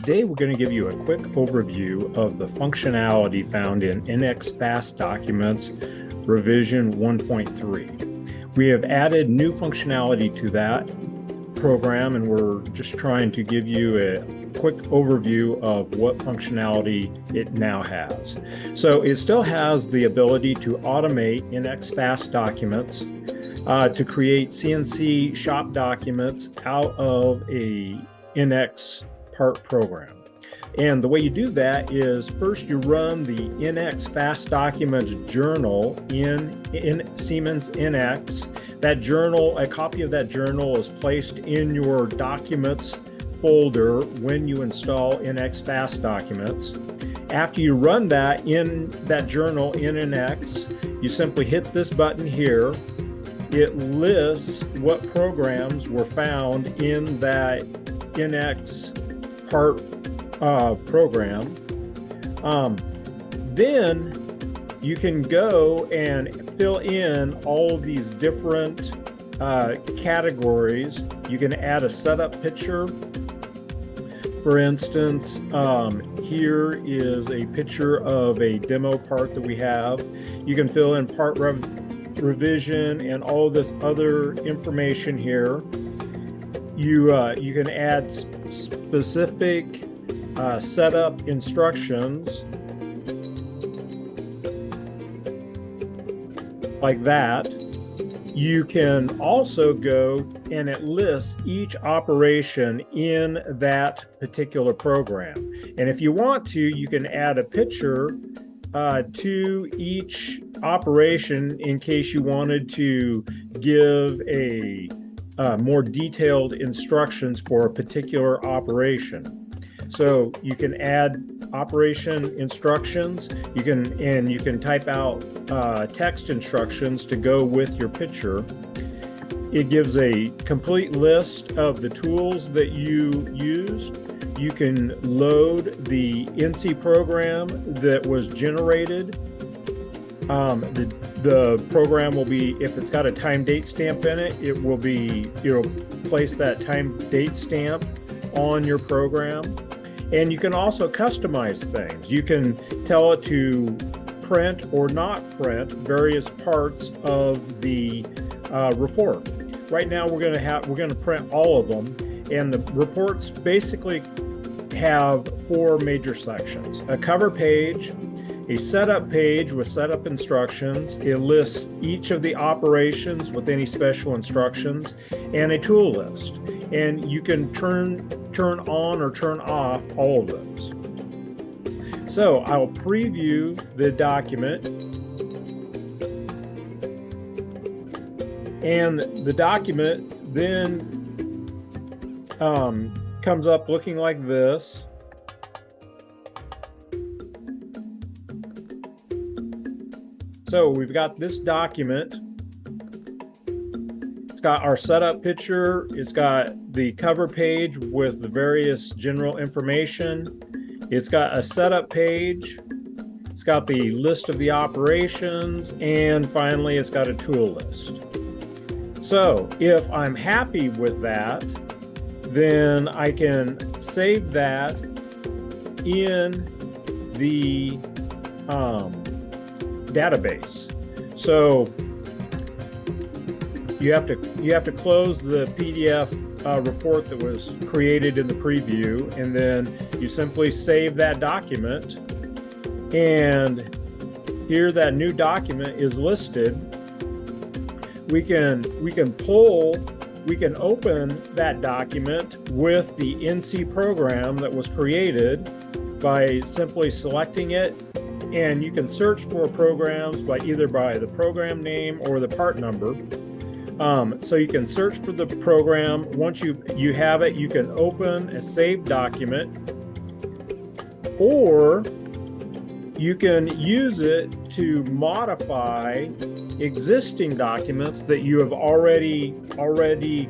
Today we're going to give you a quick overview of the functionality found in NXFastDocuments Revision 1.3. We have added new functionality to that program, and we're just trying to give you a quick overview of what functionality it now has. So it still has the ability to automate NXFastDocuments to create CNC Shop Documents out of a NX part program. And the way you do that is first you run the NXFastDocuments journal in Siemens NX. That journal, a copy of that journal is placed in your documents folder when you install NXFastDocuments. After you run that in that journal in NX, you simply hit this button here. It lists what programs were found in that NX part program. Then you can go and fill in all of these different categories. You can add a setup picture. For instance, here is a picture of a demo part that we have. You can fill in part revision and all this other information here. You can add specific setup instructions like that. You can also go and it lists each operation in that particular program. And if you want to, you can add a picture to each operation in case you wanted to give a more detailed instructions for a particular operation. So you can add operation instructions. You can type out text instructions to go with your picture. It gives a complete list of the tools that you used. You can load the NC program that was generated. The program will be, if it's got a time date stamp in it, it'll place that time date stamp on your program. And you can also customize things. You can tell it to print or not print various parts of the report. Right now we're going to print all of them, and the reports basically have four major sections: a cover page, a setup page with setup instructions. It lists each of the operations with any special instructions, and a tool list. And you can turn on or turn off all of those. So I'll preview the document. And the document then comes up looking like this. So we've got this document. It's got our setup picture. It's got the cover page with the various general information. It's got a setup page. It's got the list of the operations. And finally, it's got a tool list. So if I'm happy with that, then I can save that in the database. So you have to close the PDF report that was created in the preview, and then you simply save that document. And here that new document is listed. We can open that document with the NC program that was created by simply selecting it, and you can search for programs either by the program name or the part number. So you can search for the program. Once you have it, you can open a saved document, or you can use it to modify existing documents that you have already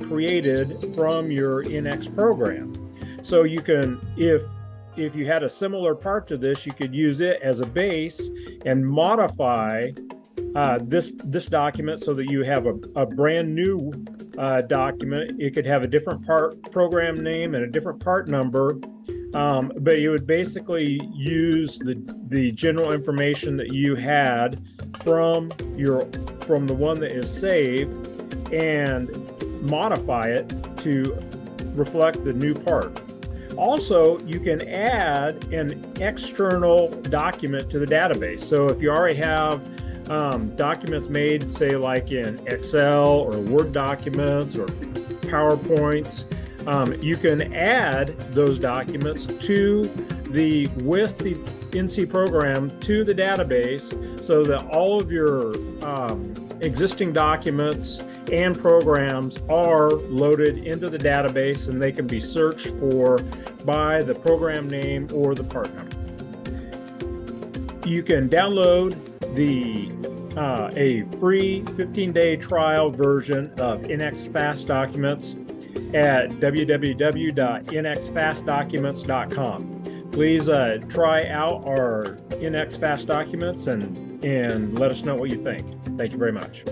created from your NX program. So you can, if you had a similar part to this, you could use it as a base and modify this document so that you have a brand new document. It could have a different part program name and a different part number, but you would basically use the general information that you had from the one that is saved and modify it to reflect the new part. Also, you can add an external document to the database. So if you already have documents made, say like in Excel or Word documents or PowerPoints, you can add those documents with the NC program to the database so that all of your existing documents and programs are loaded into the database, and they can be searched for by the program name or the part number. You can download a free 15-day trial version of NXFastDocuments at www.NXFastDocuments.com. Please try out our NXFastDocuments and let us know what you think. Thank you very much.